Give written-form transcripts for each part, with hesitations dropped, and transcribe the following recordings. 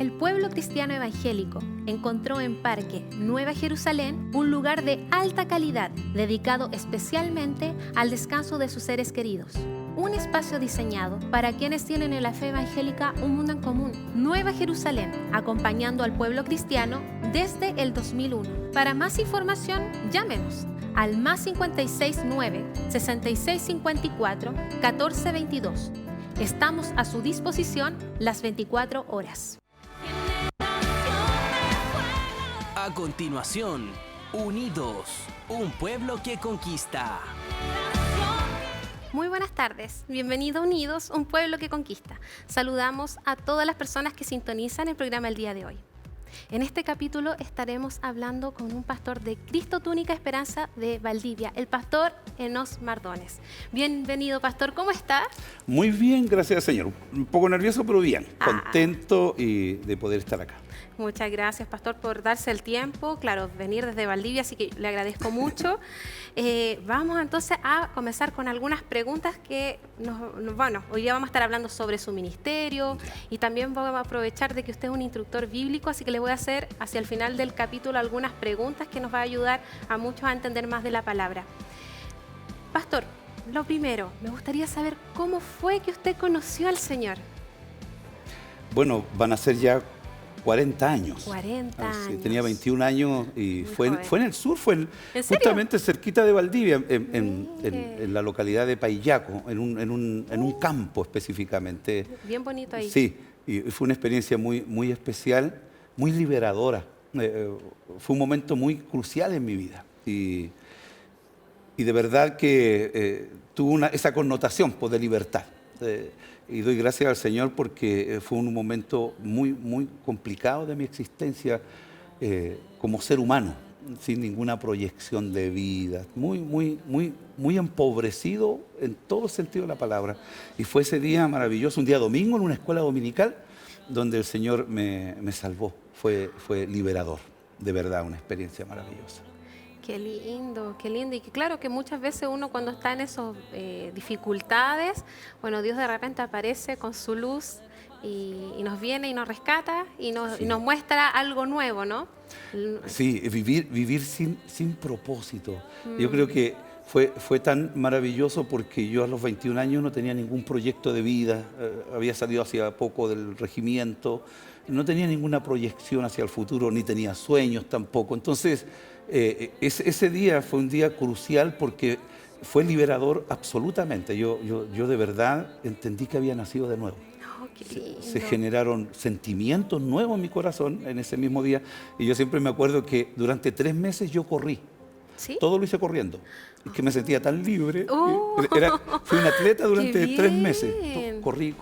El pueblo cristiano evangélico encontró en Parque Nueva Jerusalén un lugar de alta calidad dedicado especialmente al descanso de sus seres queridos. Un espacio diseñado para quienes tienen en la fe evangélica un mundo en común. Nueva Jerusalén, acompañando al pueblo cristiano desde el 2001. Para más información, llámenos al +56 9 66 54 14 22. Estamos a su disposición las 24 horas. A continuación, Unidos, un pueblo que conquista. Muy buenas tardes, bienvenido a Unidos, un pueblo que conquista. Saludamos a todas las personas que sintonizan el programa el día de hoy. En este capítulo estaremos hablando con un pastor de Cristo Tu Única Esperanza de Valdivia, el pastor Enos Mardones. Bienvenido, pastor, ¿cómo está? Muy bien, gracias, Señor. Un poco nervioso, pero bien. Contento de poder estar acá. Muchas gracias, pastor, por darse el tiempo, claro, venir desde Valdivia, así que le agradezco mucho. Vamos entonces a comenzar con algunas preguntas que hoy día vamos a estar hablando sobre su ministerio y también vamos a aprovechar de que usted es un instructor bíblico, así que le voy a hacer hacia el final del capítulo algunas preguntas que nos va a ayudar a muchos a entender más de la palabra. Pastor, lo primero, me gustaría saber cómo fue que usted conoció al Señor. Bueno, van a ser ya 40 años. 40 años. Sí, tenía 21 años y fue en el sur, ¿En serio? justamente cerquita de Valdivia, en la localidad de Paillaco, en un campo específicamente. Bien bonito ahí. Sí, y fue una experiencia muy especial, muy liberadora. Fue un momento muy crucial en mi vida y de verdad que tuvo esa connotación de libertad. Y doy gracias al Señor porque fue un momento muy complicado de mi existencia como ser humano, sin ninguna proyección de vida, muy empobrecido en todo el sentido de la palabra. Y fue ese día maravilloso, un día domingo en una escuela dominical, donde el Señor me salvó. Fue liberador, de verdad, una experiencia maravillosa. Qué lindo, qué lindo. Y que claro que muchas veces uno cuando está en esas dificultades, bueno, Dios de repente aparece con su luz y nos viene y nos rescata y nos muestra algo nuevo, ¿no? Sí, vivir sin propósito. Yo creo que fue tan maravilloso porque yo a los 21 años no tenía ningún proyecto de vida, había salido hacía poco del regimiento, no tenía ninguna proyección hacia el futuro, ni tenía sueños tampoco. Entonces, ese día fue un día crucial porque fue liberador absolutamente. Yo de verdad entendí que había nacido de nuevo. Oh, qué lindo. Se generaron sentimientos nuevos en mi corazón en ese mismo día. Y yo siempre me acuerdo que durante 3 meses yo corrí. ¿Sí? Todo lo hice corriendo. Es que me sentía tan libre. Fui un atleta durante 3 meses. Corrí.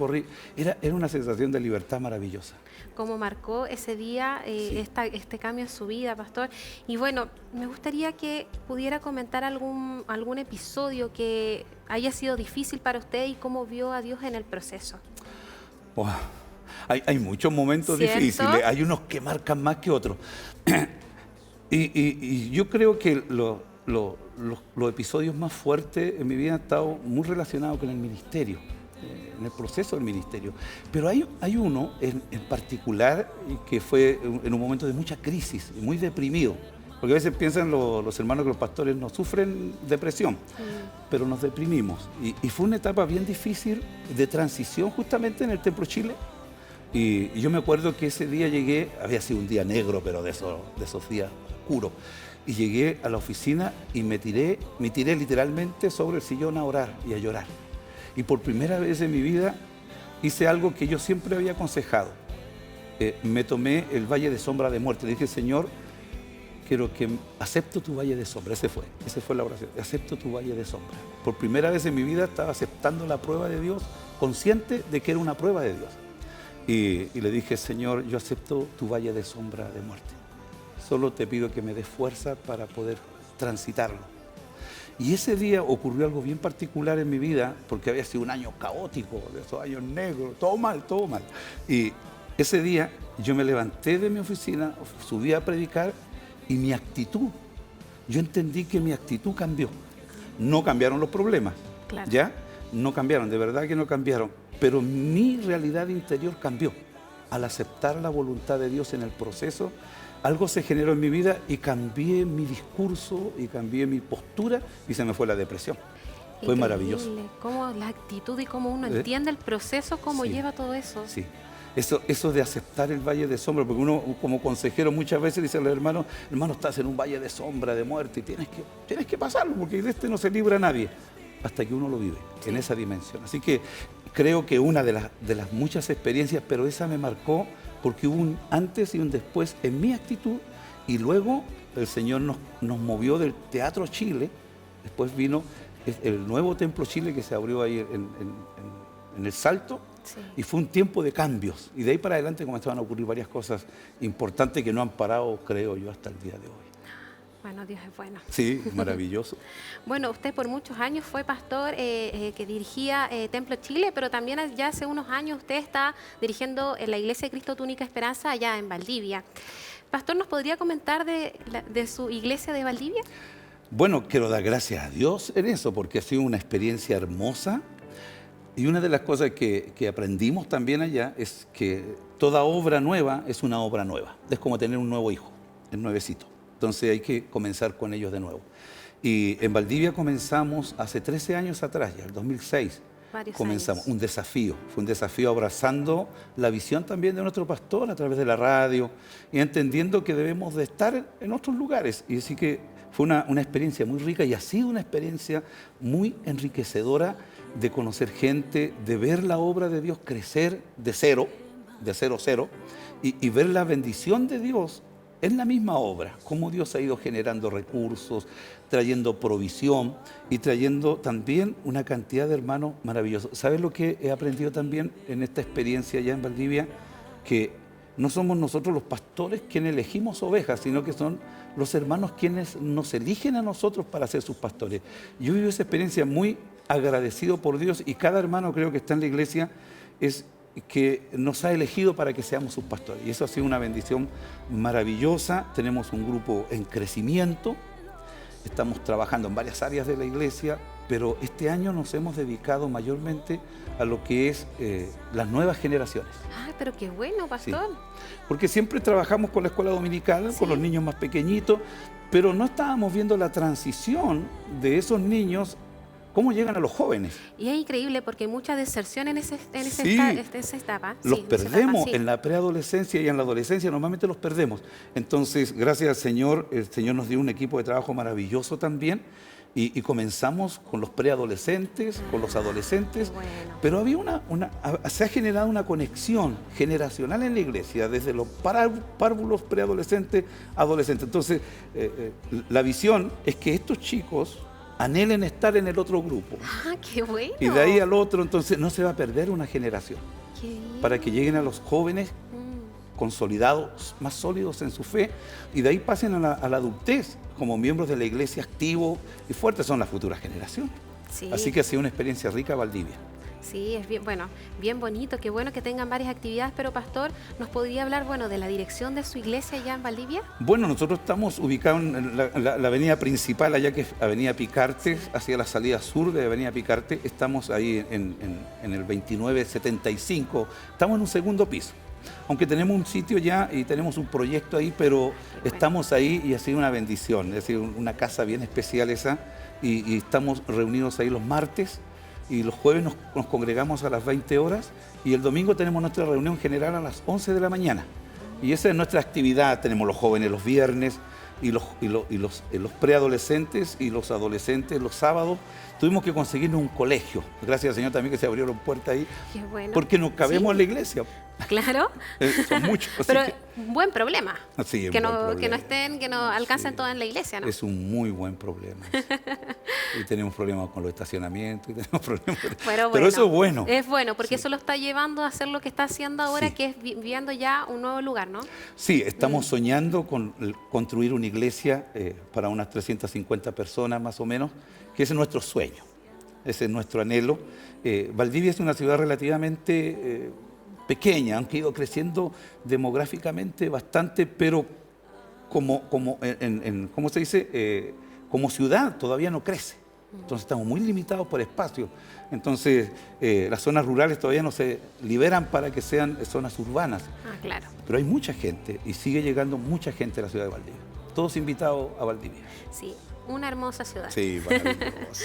Era una sensación de libertad maravillosa. Cómo marcó ese día Sí. este cambio en su vida, pastor. Y bueno, me gustaría que pudiera comentar algún episodio que haya sido difícil para usted y cómo vio a Dios en el proceso. Wow. Hay muchos momentos ¿Cierto? difíciles. Hay unos que marcan más que otros. Y yo creo que los episodios más fuertes en mi vida han estado muy relacionados con el ministerio, en el proceso del ministerio. Pero hay uno en particular que fue en un momento de mucha crisis, muy deprimido. Porque a veces piensan los hermanos que los pastores no sufren depresión, pero nos deprimimos. Y fue una etapa bien difícil de transición justamente en el Templo Chile. Y yo me acuerdo que ese día llegué, había sido un día negro, pero de esos días oscuros. Y llegué a la oficina y me tiré literalmente sobre el sillón a orar y a llorar. Y por primera vez en mi vida hice algo que yo siempre había aconsejado. Me tomé el valle de sombra de muerte. Le dije, Señor, quiero que acepto tu valle de sombra. Esa fue la oración. Acepto tu valle de sombra. Por primera vez en mi vida estaba aceptando la prueba de Dios, consciente de que era una prueba de Dios. Y le dije, Señor, yo acepto tu valle de sombra de muerte. Solo te pido que me des fuerza para poder transitarlo. Y ese día ocurrió algo bien particular en mi vida, porque había sido un año caótico, de esos años negros, todo mal. Y ese día yo me levanté de mi oficina, subí a predicar y mi actitud, yo entendí que mi actitud cambió. No cambiaron los problemas, Claro. ¿ya? No cambiaron, de verdad que no cambiaron, pero mi realidad interior cambió. al aceptar la voluntad de Dios en el proceso, algo se generó en mi vida y cambié mi discurso y cambié mi postura y se me fue la depresión. Fue maravilloso. Cómo la actitud y cómo uno entiende el proceso, cómo Sí. lleva todo eso. Sí. Eso de aceptar el valle de sombra, porque uno como consejero muchas veces dice a los hermanos, hermano, estás en un valle de sombra, de muerte, y tienes que pasarlo, porque de este no se libra nadie, hasta que uno lo vive en esa dimensión. Así que creo que una de las muchas experiencias, pero esa me marcó porque hubo un antes y un después en mi actitud, y luego el Señor nos movió del Teatro Chile, después vino el nuevo Templo Chile que se abrió ahí en El Salto. Sí. Y fue un tiempo de cambios. Y de ahí para adelante comenzaban a ocurrir varias cosas importantes que no han parado, creo yo, hasta el día de hoy. Bueno, Dios es bueno. Sí, maravilloso. Bueno, usted por muchos años fue pastor que dirigía Templo Chile, pero también ya hace unos años usted está dirigiendo en la Iglesia de Cristo Tu Única Esperanza allá en Valdivia. Pastor, ¿nos podría comentar de su iglesia de Valdivia? Bueno, quiero dar gracias a Dios en eso, porque ha sido una experiencia hermosa. Y una de las cosas que aprendimos también allá es que toda obra nueva es una obra nueva. Es como tener un nuevo hijo, el nuevecito. Entonces hay que comenzar con ellos de nuevo. Y en Valdivia comenzamos hace 13 años atrás, ya el 2006. Comenzamos un desafío. Fue un desafío abrazando la visión también de nuestro pastor a través de la radio y entendiendo que debemos de estar en otros lugares. Y así que fue una experiencia muy rica y ha sido una experiencia muy enriquecedora de conocer gente, de ver la obra de Dios crecer de cero, y ver la bendición de Dios en la misma obra, cómo Dios ha ido generando recursos, trayendo provisión y trayendo también una cantidad de hermanos maravillosos. ¿Sabes lo que he aprendido también en esta experiencia allá en Valdivia? Que no somos nosotros los pastores quienes elegimos ovejas, sino que son los hermanos quienes nos eligen a nosotros para ser sus pastores. Yo vivo esa experiencia muy agradecido por Dios y cada hermano creo que está en la iglesia es que nos ha elegido para que seamos sus pastores. Y eso ha sido una bendición maravillosa. Tenemos un grupo en crecimiento, estamos trabajando en varias áreas de la iglesia, pero este año nos hemos dedicado mayormente a lo que es las nuevas generaciones. Ah, pero qué bueno, pastor. Sí. Porque siempre trabajamos con la escuela dominical, con los niños más pequeñitos, pero no estábamos viendo la transición de esos niños, cómo llegan a los jóvenes. Y es increíble porque hay mucha deserción en esa etapa. Los perdemos en la preadolescencia y en la adolescencia, normalmente los perdemos. Entonces, gracias al Señor, el Señor nos dio un equipo de trabajo maravilloso también y comenzamos con los preadolescentes, con los adolescentes, bueno. pero había se ha generado una conexión generacional en la iglesia, desde los párvulos, preadolescentes, adolescentes. Entonces, la visión es que estos chicos anhelen estar en el otro grupo. Ah, qué bueno. Y de ahí al otro, entonces no se va a perder una generación. Qué bien. Para que lleguen a los jóvenes consolidados, más sólidos en su fe, y de ahí pasen a la adultez como miembros de la iglesia activos y fuertes, son las futuras generaciones. Sí. Así que ha sido una experiencia rica Valdivia. Sí, es bien, bueno, bien bonito, qué bueno que tengan varias actividades, pero pastor, ¿nos podría hablar, bueno, de la dirección de su iglesia allá en Valdivia? Bueno, nosotros estamos ubicados en la avenida principal, allá que es Avenida Picarte, hacia la salida sur de Avenida Picarte. Estamos ahí en el 2975, estamos en un segundo piso. Aunque tenemos un sitio ya y tenemos un proyecto ahí, pero estamos ahí y ha sido una bendición. Es decir, una casa bien especial esa, y estamos reunidos ahí los martes. Y los jueves nos congregamos a las 20 horas y el domingo tenemos nuestra reunión general a las 11 de la mañana. Y esa es nuestra actividad. Tenemos los jóvenes los viernes y los preadolescentes y los adolescentes los sábados. Tuvimos que conseguirnos un colegio. Gracias al Señor también que se abrieron puertas ahí. Qué bueno. Porque nos cabemos en la iglesia. Claro. Son muchos. Pero que, un buen problema. Sí, que no alcancen todas en la iglesia, ¿no? Es un muy buen problema. Y tenemos problemas con los estacionamientos. Y tenemos problemas pero eso es bueno. Es bueno, porque eso lo está llevando a hacer lo que está haciendo ahora, que es viviendo ya un nuevo lugar, ¿no? Sí, estamos soñando con construir una iglesia para unas 350 personas más o menos, que ese es nuestro sueño, ese es nuestro anhelo. Valdivia es una ciudad relativamente pequeña, aunque ha ido creciendo demográficamente bastante, pero ¿cómo se dice? Como ciudad todavía no crece. Entonces estamos muy limitados por espacio. Entonces las zonas rurales todavía no se liberan para que sean zonas urbanas. Ah, claro. Pero hay mucha gente y sigue llegando mucha gente a la ciudad de Valdivia. Todos invitados a Valdivia. Sí, una hermosa ciudad. Sí, maravilloso.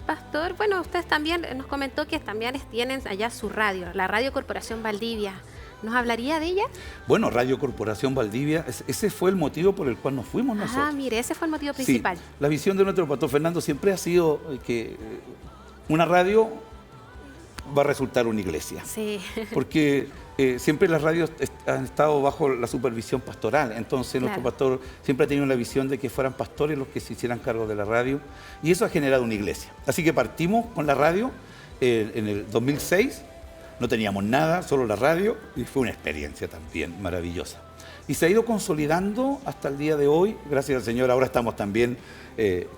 Pastor, bueno, ustedes también nos comentó que también tienen allá su radio, la Radio Corporación Valdivia. ¿Nos hablaría de ella? Bueno, Radio Corporación Valdivia, ese fue el motivo por el cual nos fuimos nosotros. Ah, mire, ese fue el motivo principal. Sí, la visión de nuestro pastor Fernando siempre ha sido que una radio va a resultar una iglesia. Sí. Porque siempre las radios han estado bajo la supervisión pastoral. Entonces nuestro pastor siempre ha tenido la visión de que fueran pastores los que se hicieran cargo de la radio. Y eso ha generado una iglesia. Así que partimos con la radio en el 2006. No teníamos nada, solo la radio, y fue una experiencia también maravillosa. Y se ha ido consolidando hasta el día de hoy, gracias al Señor. Ahora estamos también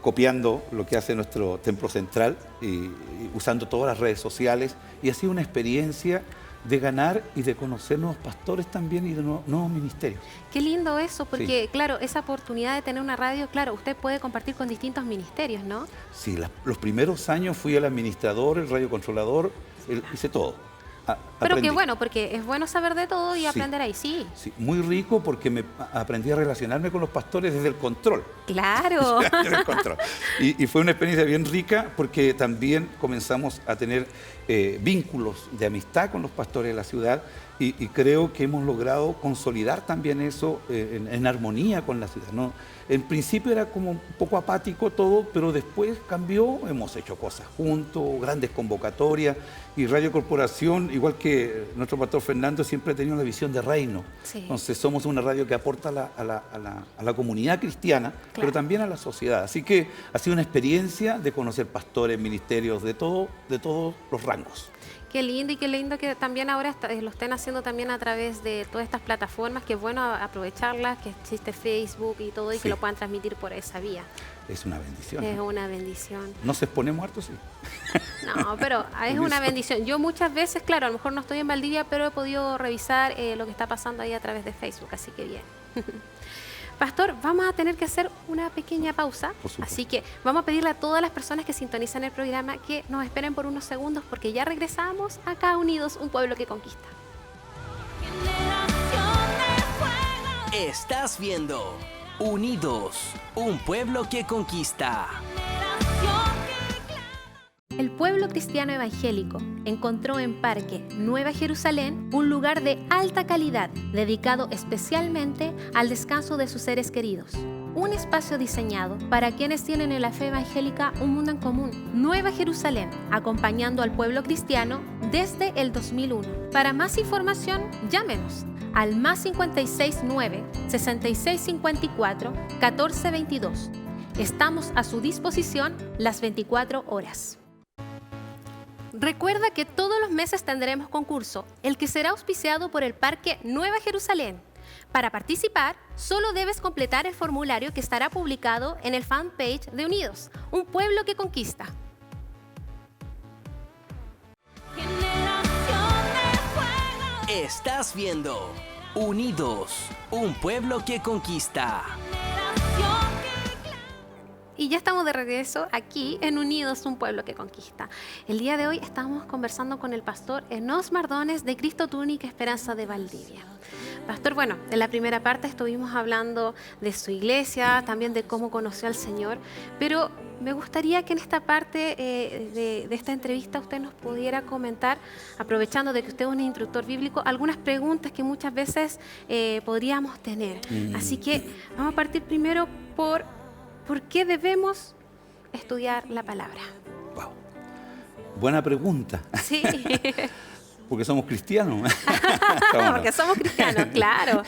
copiando lo que hace nuestro templo central y usando todas las redes sociales. Y ha sido una experiencia de ganar y de conocer nuevos pastores también y de nuevos ministerios. Qué lindo eso, porque claro, esa oportunidad de tener una radio, claro, usted puede compartir con distintos ministerios, ¿no? Sí, los primeros años fui el administrador, el radiocontrolador, hice todo. Pero qué bueno, porque es bueno saber de todo y aprender ahí, sí. Sí, muy rico porque aprendí a relacionarme con los pastores desde el control. Claro. Desde el control. Y fue una experiencia bien rica porque también comenzamos a tener vínculos de amistad con los pastores de la ciudad y creo que hemos logrado consolidar también eso en armonía con la ciudad, ¿no? En principio era como un poco apático todo, pero después cambió, hemos hecho cosas juntos, grandes convocatorias, y Radio Corporación, igual que nuestro pastor Fernando, siempre ha tenido una visión de reino. Sí. Entonces somos una radio que aporta a la comunidad cristiana, pero también a la sociedad. Así que ha sido una experiencia de conocer pastores, ministerios, de todos los rangos. Qué lindo, y qué lindo que también ahora lo estén haciendo también a través de todas estas plataformas, que es bueno aprovecharlas, que existe Facebook y todo, y que lo puedan transmitir por esa vía. Es una bendición. Es una bendición. ¿Nos exponemos harto? Sí. No, pero es una bendición. Yo muchas veces, claro, a lo mejor no estoy en Valdivia, pero he podido revisar lo que está pasando ahí a través de Facebook, así que bien. Pastor, vamos a tener que hacer una pequeña pausa, así que vamos a pedirle a todas las personas que sintonizan el programa que nos esperen por unos segundos, porque ya regresamos acá Unidos, un pueblo que conquista. Estás viendo Unidos, un pueblo que conquista. El pueblo cristiano evangélico encontró en Parque Nueva Jerusalén un lugar de alta calidad dedicado especialmente al descanso de sus seres queridos. Un espacio diseñado para quienes tienen en la fe evangélica un mundo en común. Nueva Jerusalén, acompañando al pueblo cristiano desde el 2001. Para más información, llámenos al +569 6654 1422. Estamos a su disposición las 24 horas. Recuerda que todos los meses tendremos concurso, el que será auspiciado por el Parque Nueva Jerusalén. Para participar, solo debes completar el formulario que estará publicado en el fanpage de Unidos, un pueblo que conquista. Estás viendo Unidos, un pueblo que conquista. Y ya estamos de regreso aquí en Unidos, un pueblo que conquista. El día de hoy estamos conversando con el pastor Enos Mardones de Cristo Tu Única Esperanza de Valdivia. Pastor, bueno, en la primera parte estuvimos hablando de su iglesia, también de cómo conoció al Señor, pero me gustaría que en esta parte de esta entrevista usted nos pudiera comentar, aprovechando de que usted es un instructor bíblico, algunas preguntas que muchas veces podríamos tener. Así que vamos a partir primero ¿por qué debemos estudiar la palabra? Wow. Buena pregunta. Sí. Porque somos cristianos. Porque somos cristianos, claro.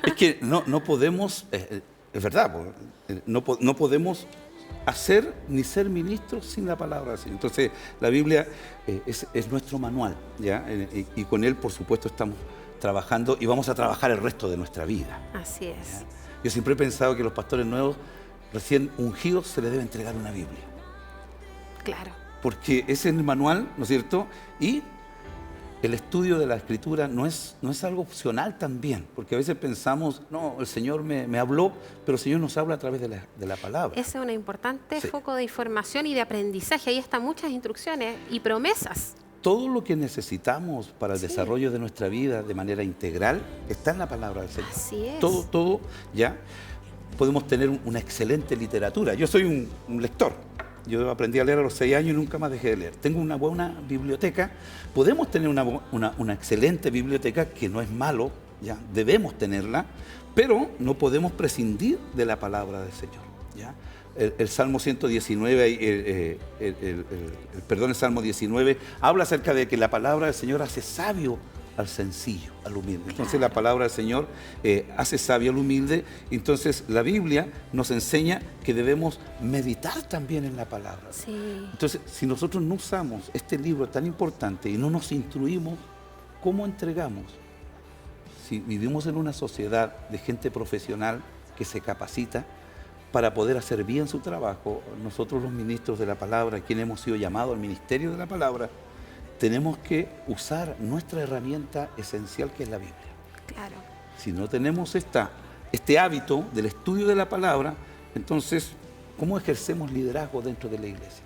Es que no podemos, es verdad, no podemos hacer ni ser ministros sin la palabra del Señor. Entonces, la Biblia es nuestro manual, ¿ya? Y con él, por supuesto, estamos trabajando y vamos a trabajar el resto de nuestra vida. Así es. ¿Ya? Yo siempre he pensado que los pastores nuevos, recién ungidos, se les debe entregar una Biblia. Claro. Porque ese es el manual, ¿no es cierto? Y el estudio de la Escritura no es algo opcional también, porque a veces pensamos, no, el Señor me habló, pero el Señor nos habla a través de la palabra. Ese es un importante Sí. foco de información y de aprendizaje. Ahí están muchas instrucciones y promesas. Todo lo que necesitamos para el Sí. desarrollo de nuestra vida de manera integral está en la palabra del Señor. Así es. Todo, ya. Podemos tener una excelente literatura. Yo soy un lector. Yo aprendí a leer a los 6 años y nunca más dejé de leer. Tengo una buena biblioteca. Podemos tener una excelente biblioteca, que no es malo, ya, debemos tenerla, pero no podemos prescindir de la palabra del Señor. ¿Ya? El Salmo 119, el Salmo 19, habla acerca de que la palabra del Señor hace sabio al sencillo, al humilde. Entonces la palabra del Señor hace sabio al humilde. Entonces la Biblia nos enseña que debemos meditar también en la palabra. Sí. Entonces, si nosotros no usamos este libro tan importante y no nos instruimos, ¿cómo entregamos? Si vivimos en una sociedad de gente profesional que se capacita para poder hacer bien su trabajo, nosotros los ministros de la palabra, quienes hemos sido llamados al ministerio de la palabra, tenemos que usar nuestra herramienta esencial, que es la Biblia. Claro. Si no tenemos este hábito del estudio de la palabra, entonces, ¿cómo ejercemos liderazgo dentro de la iglesia?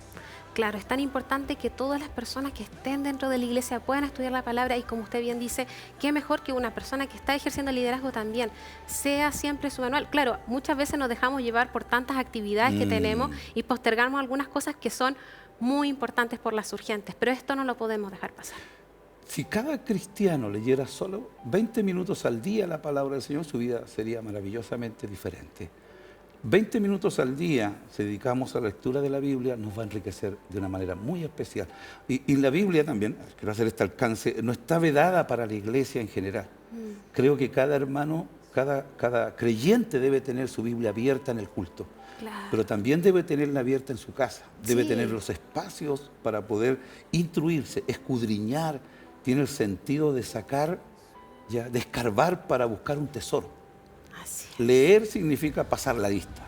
Claro, es tan importante que todas las personas que estén dentro de la iglesia puedan estudiar la palabra y, como usted bien dice, qué mejor que una persona que está ejerciendo liderazgo también sea siempre su manual. Claro, muchas veces nos dejamos llevar por tantas actividades que tenemos y postergamos algunas cosas que son muy importantes por las urgentes, pero esto no lo podemos dejar pasar. Si cada cristiano leyera solo 20 minutos al día la palabra del Señor, su vida sería maravillosamente diferente. 20 minutos al día, si dedicamos a la lectura de la Biblia, nos va a enriquecer de una manera muy especial. Y la Biblia también, quiero hacer este alcance, no está vedada para la iglesia en general. Creo que cada hermano, cada creyente debe tener su Biblia abierta en el culto. Claro. Pero también debe tenerla abierta en su casa. Debe Sí. tener los espacios para poder instruirse, escudriñar. Tiene el sentido de sacar, ya, de escarbar para buscar un tesoro. Así es. Leer significa pasar la vista,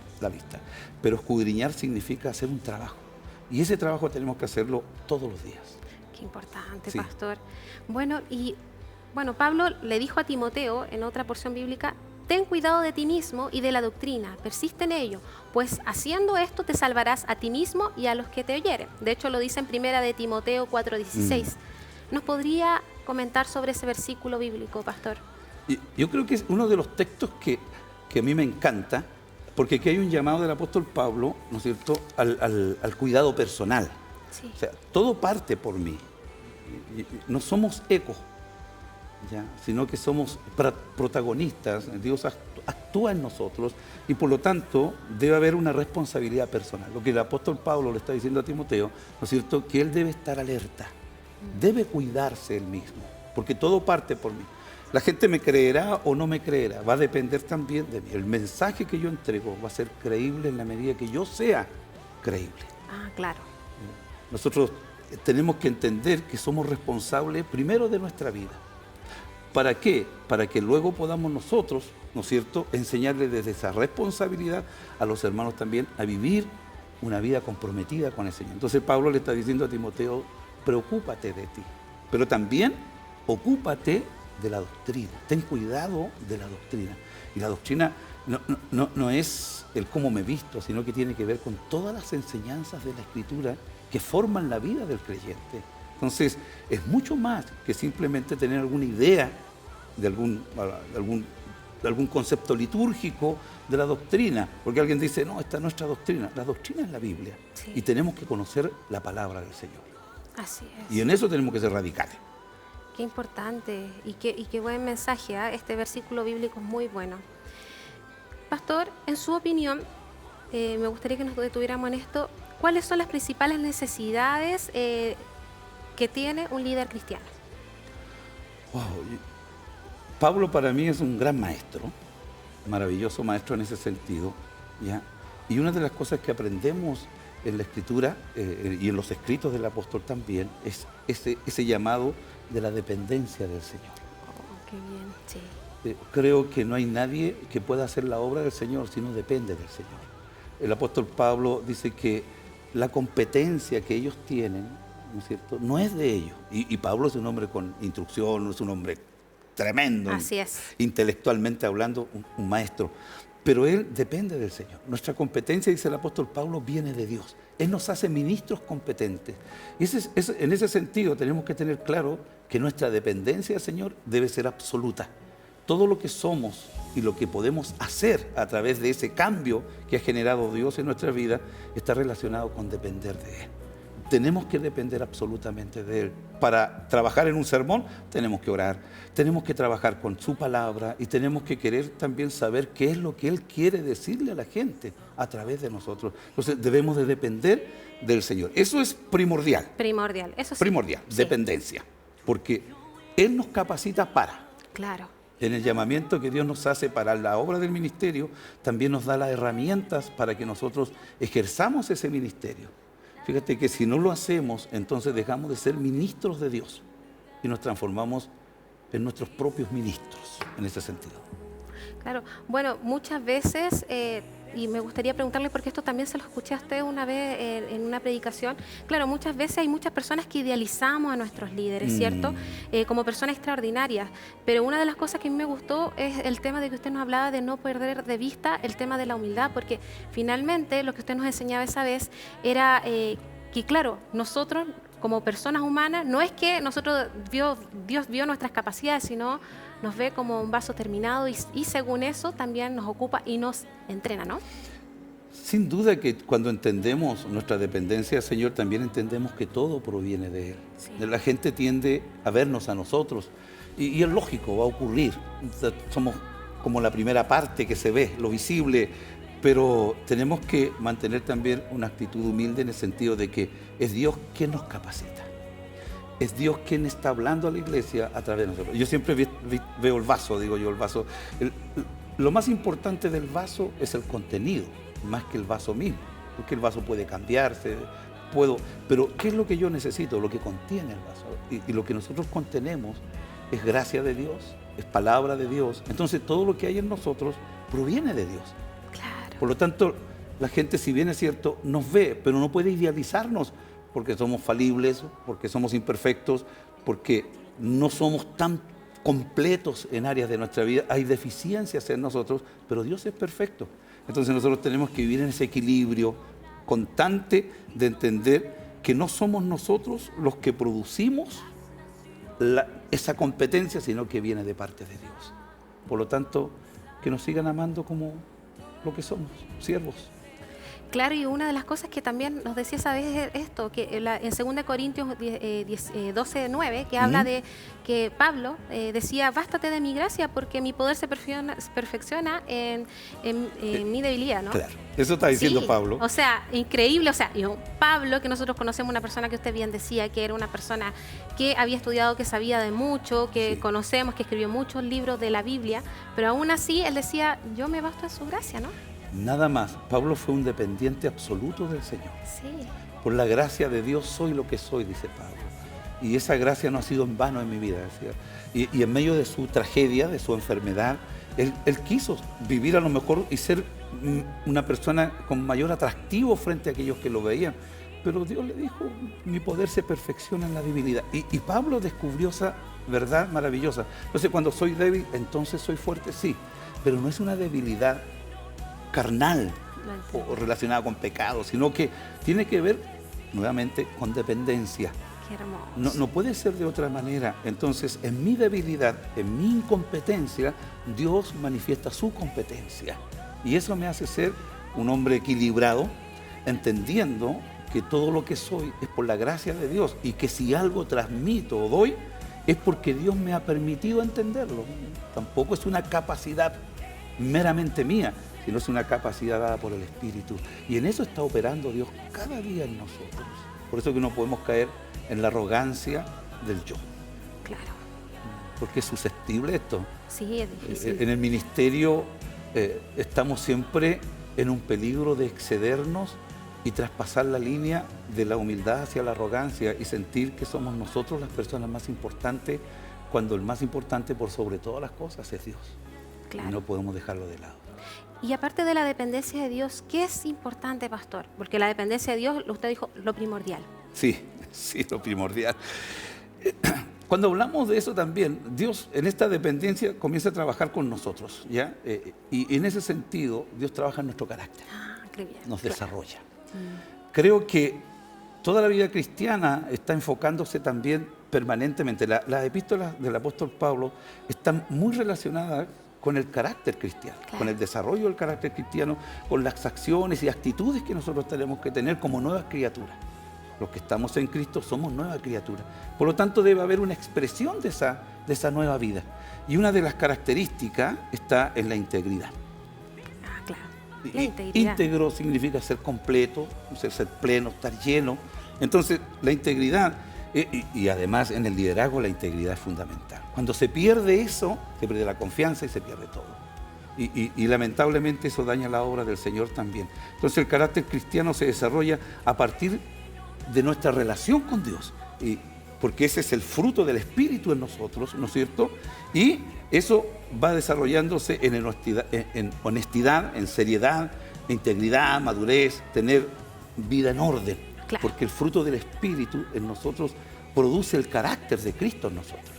pero escudriñar significa hacer un trabajo. Y ese trabajo tenemos que hacerlo todos los días. Qué importante, Sí. pastor. Bueno, Pablo le dijo a Timoteo en otra porción bíblica: ten cuidado de ti mismo y de la doctrina, persiste en ello, pues haciendo esto te salvarás a ti mismo y a los que te oyeren. De hecho, lo dice en 1 de Timoteo 4:16. ¿Nos podría comentar sobre ese versículo bíblico, pastor? Y yo creo que es uno de los textos que a mí me encanta, porque aquí hay un llamado del apóstol Pablo, ¿no es cierto?, al cuidado personal. Sí. O sea, todo parte por mí. No somos ecos, ¿ya?, sino que somos protagonistas. Dios actúa en nosotros y por lo tanto debe haber una responsabilidad personal. Lo que el apóstol Pablo le está diciendo a Timoteo, ¿no es cierto?, que él debe estar alerta, debe cuidarse él mismo, porque todo parte por mí. La gente me creerá o no me creerá, va a depender también de mí. El mensaje que yo entrego va a ser creíble en la medida que yo sea creíble. Ah, claro. Nosotros tenemos que entender que somos responsables primero de nuestra vida. ¿Para qué? Para que luego podamos nosotros, ¿no es cierto?, enseñarle desde esa responsabilidad a los hermanos también a vivir una vida comprometida con el Señor. Entonces Pablo le está diciendo a Timoteo: preocúpate de ti, pero también ocúpate de la doctrina. Ten cuidado de la doctrina. Y la doctrina no es el cómo me visto, sino que tiene que ver con todas las enseñanzas de la Escritura que forman la vida del creyente. Entonces, es mucho más que simplemente tener alguna idea de algún concepto litúrgico de la doctrina, porque alguien dice: no, esta es nuestra doctrina. La doctrina es la Biblia. Sí. Y tenemos que conocer la palabra del Señor. Así es. Y en eso tenemos que ser radicales. Qué importante y qué buen mensaje, ¿eh? Este versículo bíblico es muy bueno. Pastor, en su opinión, me gustaría que nos detuviéramos en esto. ¿Cuáles son las principales necesidades que tiene un líder cristiano? Wow. Pablo para mí es un gran maestro, maravilloso maestro en ese sentido, ¿ya? Y una de las cosas que aprendemos en la Escritura y en los escritos del apóstol también es ese llamado de la dependencia del Señor. Oh, qué bien, sí. Creo que no hay nadie que pueda hacer la obra del Señor si no depende del Señor. El apóstol Pablo dice que la competencia que ellos tienen, ¿no es cierto? No es de ellos. Y Pablo es un hombre con instrucción, es un hombre tremendo, Así es. intelectualmente hablando, un maestro. Pero él depende del Señor. Nuestra competencia, dice el apóstol Pablo, viene de Dios. Él nos hace ministros competentes. Y en ese sentido tenemos que tener claro que nuestra dependencia del Señor debe ser absoluta. Todo lo que somos y lo que podemos hacer a través de ese cambio que ha generado Dios en nuestra vida está relacionado con depender de Él. Tenemos que depender absolutamente de Él. Para trabajar en un sermón tenemos que orar, tenemos que trabajar con su palabra y tenemos que querer también saber qué es lo que Él quiere decirle a la gente a través de nosotros. Entonces debemos de depender del Señor. Eso es primordial. Primordial, eso sí. Primordial, Sí. dependencia. Porque Él nos capacita para. Claro. En el llamamiento que Dios nos hace para la obra del ministerio, también nos da las herramientas para que nosotros ejerzamos ese ministerio. Fíjate que si no lo hacemos, entonces dejamos de ser ministros de Dios y nos transformamos en nuestros propios ministros, en ese sentido. Claro, bueno, muchas veces, y me gustaría preguntarle, porque esto también se lo escuché a usted una vez en una predicación, claro, muchas veces hay muchas personas que idealizamos a nuestros líderes, ¿cierto? Como personas extraordinarias, pero una de las cosas que a mí me gustó es el tema de que usted nos hablaba de no perder de vista el tema de la humildad, porque finalmente lo que usted nos enseñaba esa vez era que, claro, nosotros como personas humanas, no es que nosotros Dios vio nuestras capacidades, sino nos ve como un vaso terminado y según eso también nos ocupa y nos entrena, ¿no? Sin duda que cuando entendemos nuestra dependencia del Señor, también entendemos que todo proviene de Él. Sí. La gente tiende a vernos a nosotros y es lógico, va a ocurrir. Somos como la primera parte que se ve, lo visible, pero tenemos que mantener también una actitud humilde en el sentido de que es Dios quien nos capacita. Es Dios quien está hablando a la iglesia a través de nosotros. Yo siempre veo el vaso, digo yo, el vaso. Lo más importante del vaso es el contenido, más que el vaso mismo, porque el vaso puede cambiarse, pero ¿qué es lo que yo necesito? Lo que contiene el vaso. Y lo que nosotros contenemos es gracia de Dios, es palabra de Dios. Entonces todo lo que hay en nosotros proviene de Dios. Claro. Por lo tanto, la gente, si bien es cierto, nos ve, pero no puede idealizarnos porque somos falibles, porque somos imperfectos, porque no somos tan completos en áreas de nuestra vida. Hay deficiencias en nosotros, pero Dios es perfecto. Entonces nosotros tenemos que vivir en ese equilibrio constante de entender que no somos nosotros los que producimos esa competencia, sino que viene de parte de Dios. Por lo tanto, que nos sigan amando como lo que somos, siervos. Claro, y una de las cosas que también nos decía esa vez es esto, que en 2 Corintios 12:9, que habla de que Pablo decía, bástate de mi gracia porque mi poder se perfecciona en mi debilidad, ¿no? Claro, eso está diciendo Sí, Pablo. O sea, increíble, o sea, Pablo, que nosotros conocemos, una persona que usted bien decía, que era una persona que había estudiado, que sabía de mucho, que Sí. conocemos, que escribió muchos libros de la Biblia, pero aún así él decía, yo me basto en su gracia, ¿no? Nada más. Pablo fue un dependiente absoluto del Señor. Sí. Por la gracia de Dios soy lo que soy, dice Pablo. Y esa gracia no ha sido en vano en mi vida. Decía. Y en medio de su tragedia, de su enfermedad, él quiso vivir a lo mejor y ser una persona con mayor atractivo frente a aquellos que lo veían. Pero Dios le dijo, mi poder se perfecciona en la debilidad. Y Pablo descubrió esa verdad maravillosa. Entonces, cuando soy débil, entonces soy fuerte, sí. Pero no es una debilidad carnal o relacionada con pecado, sino que tiene que ver nuevamente con dependencia. Qué hermoso. No puede ser de otra manera. Entonces, en mi debilidad, en mi incompetencia, Dios manifiesta su competencia. Y eso me hace ser un hombre equilibrado, entendiendo que todo lo que soy es por la gracia de Dios y que si algo transmito o doy, es porque Dios me ha permitido entenderlo. Tampoco es una capacidad meramente mía, sino es una capacidad dada por el Espíritu. Y en eso está operando Dios cada día en nosotros. Por eso que no podemos caer en la arrogancia del yo. Claro. Porque es susceptible esto. Sí, es difícil. En el ministerio estamos siempre en un peligro de excedernos y traspasar la línea de la humildad hacia la arrogancia y sentir que somos nosotros las personas más importantes, cuando el más importante por sobre todas las cosas es Dios. Claro. Y no podemos dejarlo de lado. Y aparte de la dependencia de Dios, ¿qué es importante, pastor? Porque la dependencia de Dios, usted dijo, lo primordial. Sí, Sí, lo primordial. Cuando hablamos de eso también, Dios en esta dependencia comienza a trabajar con nosotros, ¿ya? Y en ese sentido, Dios trabaja en nuestro carácter, Qué bien, nos claro. desarrolla. Creo que toda la vida cristiana está enfocándose también permanentemente. Las epístolas del apóstol Pablo están muy relacionadas con el carácter cristiano, Claro. con el desarrollo del carácter cristiano, con las acciones y actitudes que nosotros tenemos que tener como nuevas criaturas. Los que estamos en Cristo somos nuevas criaturas. Por lo tanto, debe haber una expresión de esa nueva vida. Y una de las características está en la integridad. Claro. La integridad. Íntegro significa ser completo, ser pleno, estar lleno. Entonces, la integridad, y además en el liderazgo la integridad es fundamental. Cuando se pierde eso, se pierde la confianza y se pierde todo. Y lamentablemente eso daña la obra del Señor también. Entonces el carácter cristiano se desarrolla a partir de nuestra relación con Dios, porque ese es el fruto del Espíritu en nosotros, ¿no es cierto? Y eso va desarrollándose en honestidad, en seriedad, integridad, madurez, tener vida en orden, Claro. porque el fruto del Espíritu en nosotros produce el carácter de Cristo en nosotros.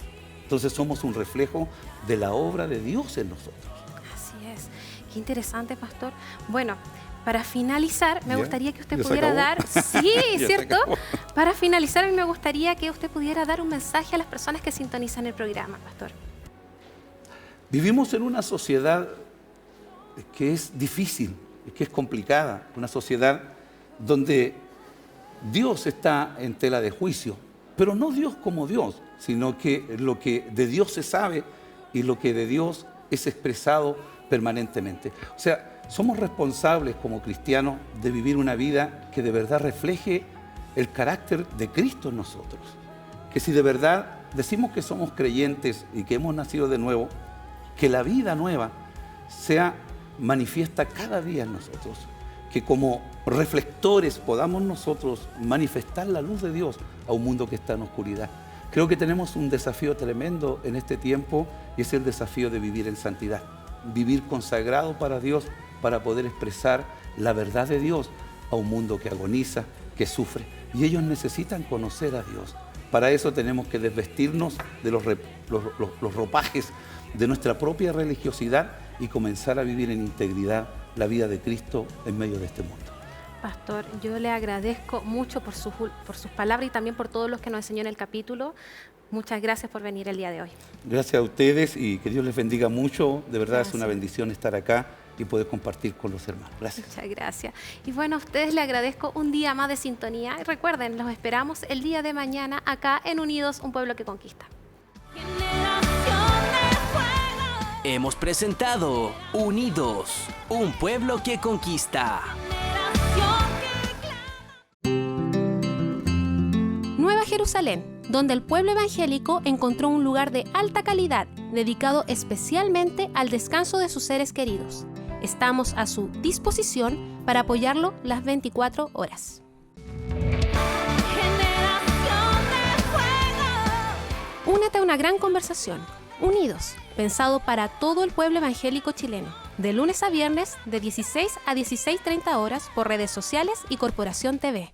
Entonces somos un reflejo de la obra de Dios en nosotros. Así es. Qué interesante, pastor. Bueno, para finalizar, me ¿Ya? gustaría que usted ¿Ya se pudiera acabó? dar... Sí, Ya se ¿cierto? acabó. Para finalizar, a mí me gustaría que usted pudiera dar un mensaje a las personas que sintonizan el programa, pastor. Vivimos en una sociedad que es difícil, que es complicada, una sociedad donde Dios está en tela de juicio, pero no Dios como Dios, sino que lo que de Dios se sabe y lo que de Dios es expresado permanentemente. O sea, somos responsables como cristianos de vivir una vida que de verdad refleje el carácter de Cristo en nosotros. Que si de verdad decimos que somos creyentes y que hemos nacido de nuevo, que la vida nueva sea manifiesta cada día en nosotros. Que como reflectores podamos nosotros manifestar la luz de Dios a un mundo que está en oscuridad. Creo que tenemos un desafío tremendo en este tiempo y es el desafío de vivir en santidad. Vivir consagrado para Dios para poder expresar la verdad de Dios a un mundo que agoniza, que sufre. Y ellos necesitan conocer a Dios. Para eso tenemos que desvestirnos de los ropajes de nuestra propia religiosidad y comenzar a vivir en integridad la vida de Cristo en medio de este mundo. Pastor, yo le agradezco mucho por sus palabras y también por todos los que nos enseñó en el capítulo. Muchas gracias por venir el día de hoy. Gracias a ustedes y que Dios les bendiga mucho. De verdad Gracias. es una bendición estar acá y poder compartir con los hermanos. Gracias. Muchas gracias. Y bueno, a ustedes les agradezco un día más de sintonía. Y recuerden, los esperamos el día de mañana acá en Unidos, un pueblo que conquista. Hemos presentado Unidos, un pueblo que conquista. Nueva Jerusalén, donde el pueblo evangélico encontró un lugar de alta calidad, dedicado especialmente al descanso de sus seres queridos. Estamos a su disposición para apoyarlo las 24 horas. Únete a una gran conversación. Unidos, pensado para todo el pueblo evangélico chileno. De lunes a viernes, de 16 a 16:30 horas por redes sociales y Corporación TV.